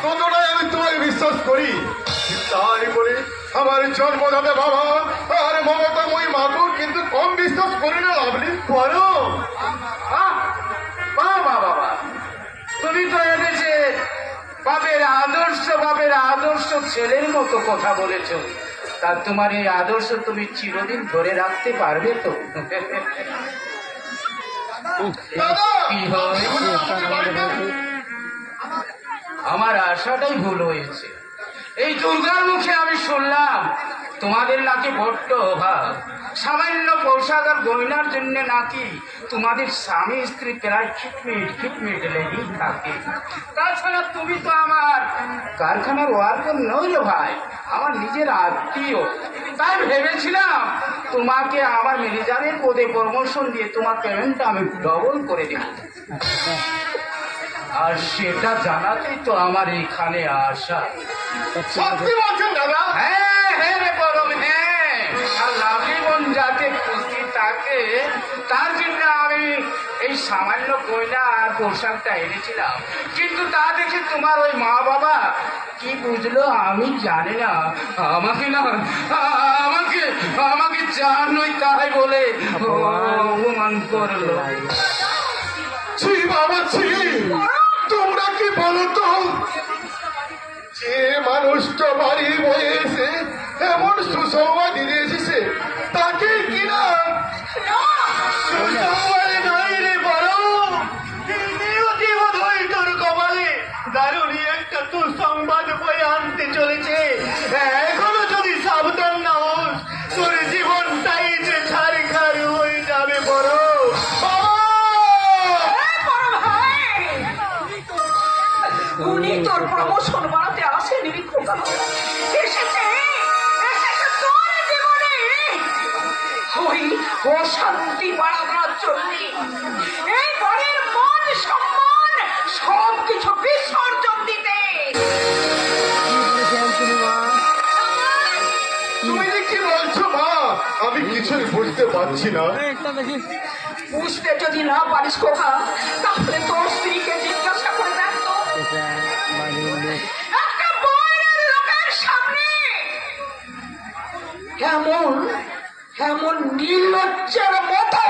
ততটাই আমি তোমাকে বিশ্বাস করি। তাই বলে আমার জন্মদাতা বাবা আর মমতাময়ী মাকেও কিন্তু কম বিশ্বাস করি না লাভলি। বলো বাবা বাবা, তুমি তো এনেছে বাপের আদর্শ ছেলের মতো কথা বলেছো। তা তোমার এই আদর্শ তুমি চিরদিন ধরে রাখতে পারবে তো? কি হয়? আমার আশাটাই ভুল হয়েছে। এই দুর্গার মুখে আমি শুনলাম তোমাদের নাকি বড্ড অভাব, সামান্য পোশাক আর গয়নার জন্য নাকি তোমাদের স্বামী স্ত্রী প্রায় খিটমিট লেগেই থাকে। তাছাড়া তুমি তো আমার কারখানার ওয়ার্কার নইলে ভাই, আমার নিজের আত্মীয়। তাই ভেবেছিলাম তোমাকে আমার ম্যানেজারের পদে প্রমোশন দিয়ে তোমার পেমেন্টটা আমি ডবল করে দেব। আর সেটা জানাতেই তো আমার এখানে আসা। সত্যি বলছেন দাদা? হ্যাঁ হ্যাঁ রে পরম, হ্যাঁ। আর লাভলি বোন যাতে খুশি থাকে তার জন্য আমি এই সামান্য গয়না আর পোশাকটা এনেছিলাম। কিন্তু তা দেখে তোমার ওই মা বাবা কি বুঝলো আমি জানি না, আমাকে না আমাকে আমাকে চার নই তাই বলে অপমান করলো। ছি বাবা ছি, তোমরা কি বলো তো? যে মানুষটা বাড়ি বয়ে এসে এমন সুসংবাদ দিয়ে এসেছে তাকে কিনা সুসংবাদ নাই রে বড়। তোর কপালে দারুণই একটা সুসংবাদ বয়ে আনতে চলেছে। এখনো যদি সাবধান না হোস তোর জীবনটাই যে ছাড়খাড় হয়ে যাবে বড়। উনি তোর প্রমোশন বাড়াতে আসেনি খোকা, এসেছে তোর জীবনে ওই অশান্তি বাড়াবার জন্য। এই ঘরের মান সম্মান সব কিছু বিসর্জন দিতে। তুমি যে কি বলছো মা, আমি কিছুই বুঝতে পারছি না। বুঝতে যদি না পারিস খোকা, তাহলে তোর স্ত্রীকে জিজ্ঞাসা করে দেখ তো। একটা বাইরের লোকের সামনে এমন নির্লজ্জের মতো